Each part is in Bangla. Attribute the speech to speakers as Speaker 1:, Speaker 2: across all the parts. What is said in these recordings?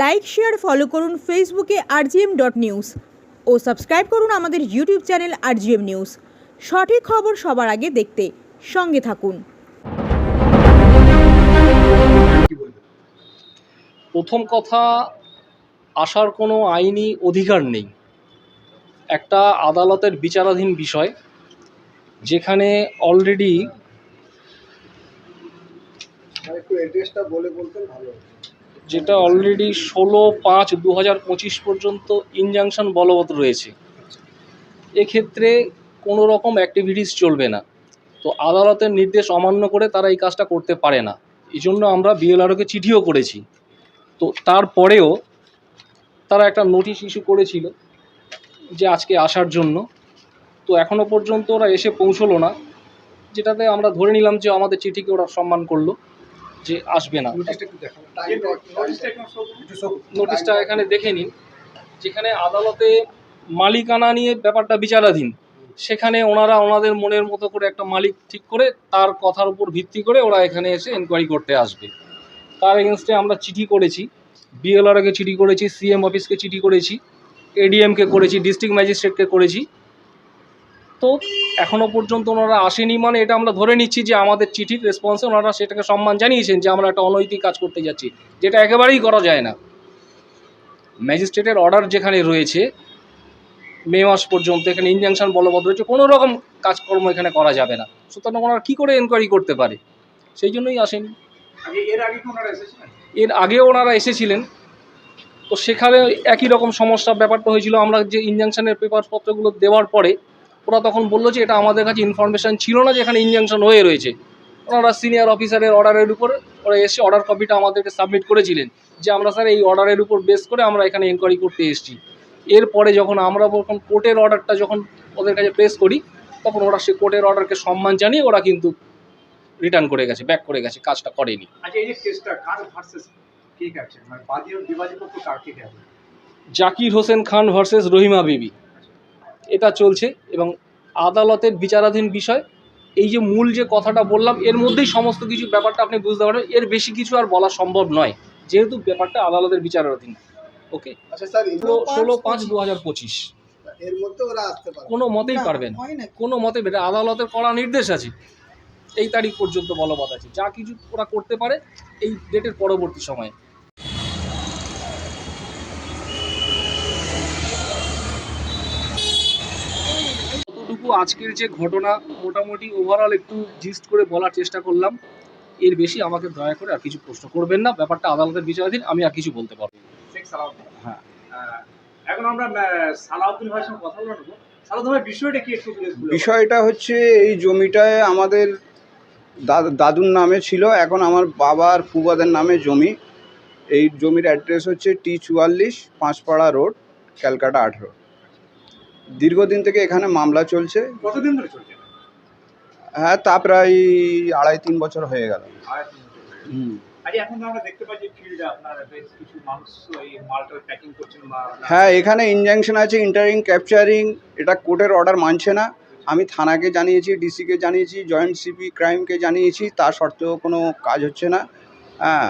Speaker 1: লাইক শেয়ার ফলো করুন ফেসবুকে rgm.news ও সাবস্ক্রাইব করুন আমাদের ইউটিউব চ্যানেল rgm নিউজ। সঠিক খবর সবার আগে দেখতে সঙ্গে থাকুন।
Speaker 2: প্রথম কথা, আসার কোনো আইনি অধিকার নেই। একটা আদালতের বিচারাধীন বিষয়, যেখানে অলরেডি যেটা অলরেডি 16/5/2025 পর্যন্ত ইনজাংশন বলবৎ রয়েছে। এক্ষেত্রে কোনো রকম অ্যাক্টিভিটিস চলবে না। তো আদালতের নির্দেশ অমান্য করে তারা এই কাজটা করতে পারে না। এই জন্য আমরা বিএলআরওকে চিঠিও করেছি। তো তারপরেও তারা একটা নোটিশ ইস্যু করেছিল যে আজকে আসার জন্য। তো এখনও পর্যন্ত ওরা এসে পৌঁছলো না, যেটাতে আমরা ধরে নিলাম যে আমাদের চিঠিকে ওরা সম্মান করলো যে আসবে না। নোটিশটা এখানে দেখে নিন, যেখানে আদালতে মালিকানা নিয়ে ব্যাপারটা বিচারাধীন। সেখানে ওনারা ওনাদের মনের মতো করে একটা মালিক ঠিক করে তার কথার উপর ভিত্তি করে ওরা এখানে এসে এনকোয়ারি করতে আসবে। তার এগেনস্টে আমরা চিঠি করেছি, বিএলআরওকে চিঠি করেছি, সিএম অফিসকে চিঠি করেছি, এডিএমকে করেছি, ডিস্ট্রিক্ট ম্যাজিস্ট্রেটকে করেছি। তো এখনও পর্যন্ত ওনারা আসেনি, মানে এটা আমরা ধরে নিচ্ছি যে আমাদের চিঠির রেসপন্সে ওনারা সেটাকে সম্মান জানিয়েছেন যে আমরা একটা অনৈতিক কাজ করতে যাচ্ছি, যেটা একেবারেই করা যায় না। ম্যাজিস্ট্রেটের অর্ডার যেখানে রয়েছে মে মাস পর্যন্ত, এখানে ইনজাংশন বলবৎ রয়েছে, কোনো রকম কাজকর্ম এখানে করা যাবে না। সুতরাং ওনারা কী করে এনকোয়ারি করতে পারে? সেই জন্যই আসেনি। এর আগেও ওনারা এসেছিলেন, তো সেখানে একই রকম সমস্যা ব্যাপারটা হয়েছিল। আমরা যে ইনজাংশনের পেপারপত্রগুলো দেওয়ার পরে ওরা তখন বললো যে এটা আমাদের কাছে ইনফরমেশান ছিল না যে এখানে ইনজাংশন হয়ে রয়েছে। ওনারা সিনিয়র অফিসারের অর্ডারের উপর ওরা এসে অর্ডার কপিটা আমাদেরকে সাবমিট করেছিলেন যে আমরা স্যার এই অর্ডারের উপর বেস করে আমরা এখানে এনকোয়ারি করতে এসেছি। এরপরে যখন আমরা কোর্টের অর্ডারটা যখন ওদের কাছে প্লেস করি, তখন ওরা সে কোর্টের অর্ডারকে সম্মান জানিয়ে ওরা কিন্তু রিটার্ন করে গেছে, ব্যাক করে গেছে, কাজটা করেনি। জাকির হোসেন খান ভার্সেস রহিমা বিবি, এটা চলছে এবং আদালতের বিচারাধীন বিষয়। এই যে মূল যে কথাটা বললাম, এর মধ্যেই সমস্ত কিছু ব্যাপারটা আপনি বুঝতে পারবেন। এর বেশি কিছু আর বলা সম্ভব নয়, যেহেতু ব্যাপারটা আদালতের বিচারাধীন। ওকে, 16/5/2025
Speaker 3: এর মধ্যে ওরা আসতে পারবে?
Speaker 2: কোনো মতেই পারবেন, কোনো মতে আদালতের কড়া নির্দেশ আছে, এই তারিখ পর্যন্ত বলবৎ আছে। যা কিছু ওরা করতে পারে এই ডেটের পরবর্তী সময়ে। যতটুকু আজকের যে ঘটনা মোটামুটি ওভারঅল একটু জিস্ট করে বলার চেষ্টা করলাম। এর বেশি আমাকে দয়া করে আর কিছু প্রশ্ন করবেন না। ব্যাপারটা আদালতের বিচারাধীন, আমি আর কিছু বলতে পারবো।
Speaker 3: হ্যাঁ, এখন আমরা সালাউদ্দিন ভাইয়ের সঙ্গে কথা বলবো। সালাউদ্দিন ভাই, বিষয়টা কি একটু?
Speaker 4: বিষয়টা হচ্ছে এই জমিটায় আমাদের দাদুর নামে ছিল, এখন আমার বাবার ফুবাদের নামে জমি। এই জমির অ্যাড্রেস হচ্ছে T44 পাঁচপাড়া রোড, ক্যালকাটা 18। দীর্ঘদিন থেকে এখানে মামলা চলছে।
Speaker 3: কতদিন ধরে চলছে?
Speaker 4: হ্যাঁ, তা প্রায় 2.5-3 বছর হয়ে গেল।
Speaker 3: এখন আমরা দেখতে পাচ্ছি ফিল্ডে আপনার বেশ কিছু মানুষ এই মালটা প্যাকিং করছেন।
Speaker 4: হ্যাঁ, এখানে ইনজাংশন আছে, ইন্টারিং ক্যাপচারিং। এটা কোর্টের অর্ডার মানছে না। আমি থানাকে জানিয়েছি, ডিসিকে জানিয়েছি, জয়েন্ট সিপি ক্রাইমকে জানিয়েছি, তা সত্ত্বেও কোনো কাজ হচ্ছে না। হ্যাঁ,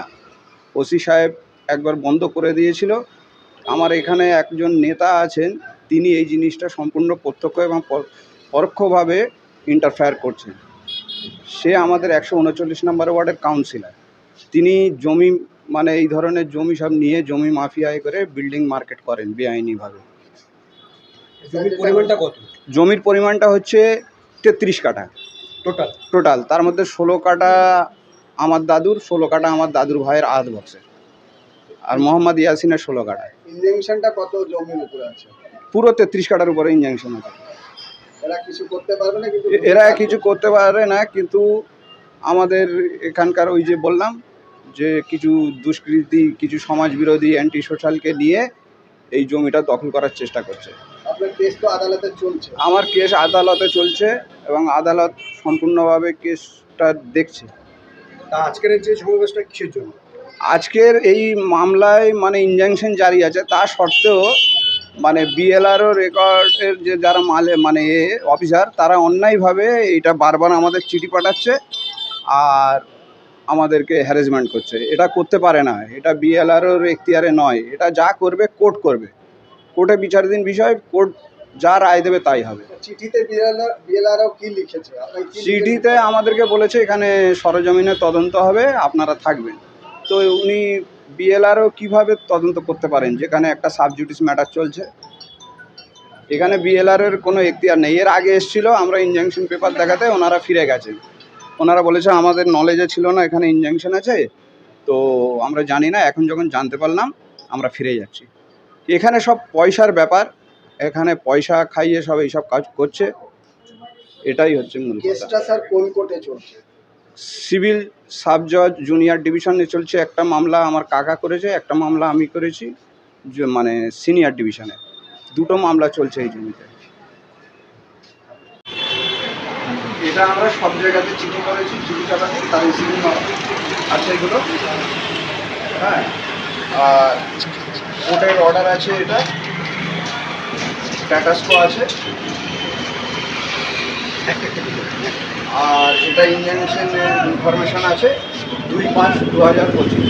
Speaker 4: ওসি সাহেব একবার বন্ধ করে দিয়েছিল। আমার এখানে একজন নেতা আছেন, তিনি এই জিনিসটা সম্পূর্ণ প্রত্যক্ষ এবং পরোক্ষভাবে ইন্টারফেয়ার করছেন। সে আমাদের 139 নম্বর ওয়ার্ডের কাউন্সিলর। তিনি জমি, মানে এই ধরনের জমি সব নিয়ে জমি মাফিয়ায় করে বিল্ডিং মার্কেট করেন বেআইনিভাবে।
Speaker 3: জমির পরিমাণটা কত?
Speaker 4: জমির পরিমাণটা হচ্ছে 33 কাঠা টোটাল। তার মধ্যে 16 কাঠা আমার দাদুর, 16 কাঠা আমার দাদুর ভাইয়ের আধ বক্সের, আর মোহাম্মদ ইয়াসিনের 16 কাঠা।
Speaker 3: ইনজাংশনটা কত জমির উপরে আছে?
Speaker 4: পুরো 33 কাঠার উপরে ইনজাংশন আছে।
Speaker 3: এরা কিছু করতে পারবে না? কিন্তু
Speaker 4: এরা কিছু করতে পারে না, কিন্তু আমাদের এখানকার ওই যে বললাম যে কিছু দুষ্কৃতী, কিছু সমাজবিরোধী অ্যান্টি সোশ্যালকে নিয়ে এই জমিটা দখল করার চেষ্টা করছে।
Speaker 3: আপনার কেস তো আদালতে চলছে?
Speaker 4: আমার কেস আদালতে চলছে এবং আদালত সম্পূর্ণভাবে কেসটা দেখছে।
Speaker 3: তা আজকের যে সমাবেশটা কিসের জন্য?
Speaker 4: আজকের এই মামলায় মানে ইনজাংশন জারি আছে, তা সত্ত্বেও মানে বিএলআরও রেকর্ডের যে যারা মানে অফিসার, তারা অন্যায়ভাবে এটা বারবার আমাদের চিঠি পাঠাচ্ছে। আর আমাদেরকে হ্যারাসমেন্ট করছে। এটা করতে পারে না, এটা বিএলআরওর এখতিয়ারে নয়। এটা যা করবে কোর্ট করবে, কোর্টে বিচারাধীন বিষয়, কোর্ট যা রায় দেবে তাই হবে।
Speaker 5: চিঠিতে বিএলআরও কি লিখেছে?
Speaker 4: চিঠিতে আমাদেরকে বলেছে এখানে সরেজমিনে তদন্ত হবে, আপনারা থাকবেন। তো উনি বিএলআরও কিভাবে তদন্ত করতে পারেন যেখানে একটা সাবজুডিস ম্যাটার চলছে? এখানে বিএলআরের কোনো এখতিয়ার নেই। এর আগে এসেছিল, আমরা ইনজাংশন পেপার দেখাতে ওনারা ফিরে গেছেন। ওনারা বলেছে আমাদের নলেজে ছিল না এখানে ইনজাংশন আছে, তো আমরা জানি না, এখন যখন জানতে পারলাম আমরা ফিরে যাচ্ছি। এখানে সব পয়সার ব্যাপার, এখানে পয়সা খাইয়ে সব এইসব কাজ করছে, এটাই হচ্ছে মূল কথা।
Speaker 5: কেসটা স্যার কোন কোর্টে চলছে?
Speaker 4: সিভিল সাব জজ জুনিয়র ডিভিশনে চলছে একটা মামলা, আমার কাকা করেছে, একটা মামলা আমি করেছি মানে সিনিয়র ডিভিশনে। দুটো মামলা চলছে এই জমিতে। এটা আমরা সব জায়গাতে চিঠি করেছি, চিঠি চালাতে তার রিসিভিং আছে এগুলো, হ্যাঁ। আর কোর্টের অর্ডার আছে, এটা স্ট্যাটাসকো আছে, আর এটা ইনজাংশনের ইনফরমেশন আছে 2/5/2025।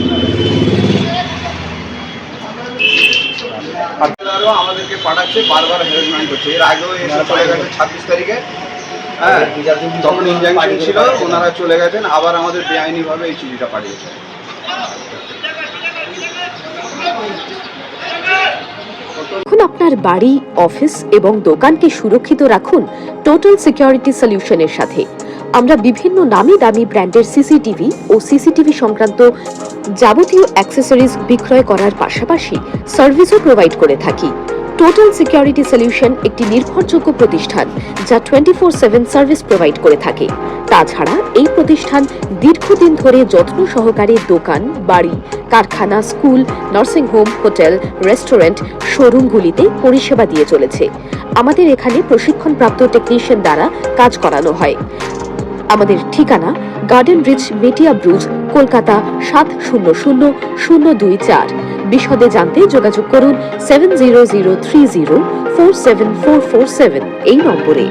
Speaker 4: আরও আমাদেরকে পাঠাচ্ছে, বারবার হ্যারাসমেন্ট করছে। এর আগেও এসে চলে গেছে 26 তারিখে, হ্যাঁ, তখন ইনজাংশন ছিল, ওনারা চলে গেছেন, আবার আমাদের বেআইনিভাবে এই চিঠিটা পাঠিয়েছে।
Speaker 6: এখন আপনার বাড়ি, অফিস এবং দোকানকে সুরক্ষিত রাখুন টোটাল সিকিউরিটি সলিউশনের সাথে। আমরা বিভিন্ন নামি দামি ব্র্যান্ডের সিসিটিভি ও সিসিটিভি সংক্রান্ত যাবতীয় অ্যাক্সেসরিজ বিক্রয় করার পাশাপাশি সার্ভিসও প্রোভাইড করে থাকি। টোটাল সিকিউরিটি সলিউশন একটি নির্ভরযোগ্য প্রতিষ্ঠান যা 24/7 সার্ভিস প্রোভাইড করে থাকে। তাছাড়া এই প্রতিষ্ঠান দীর্ঘদিন ধরে যত্ন সহকারে দোকান, বাড়ি, কারখানা, স্কুল, নার্সিংহোম, হোটেল, রেস্টুরেন্ট, শোরুমগুলিতে পরিষেবা দিয়ে চলেছে। আমাদের এখানে প্রশিক্ষণপ্রাপ্ত টেকনিশিয়ান দ্বারা কাজ করানো হয়। আমাদের ঠিকানা গার্ডেন রিচ, মেটিয়া ব্রুজ, কলকাতা 700024। বিশদে জানতে যোগাযোগ করুন 7003047447 এই নম্বরে।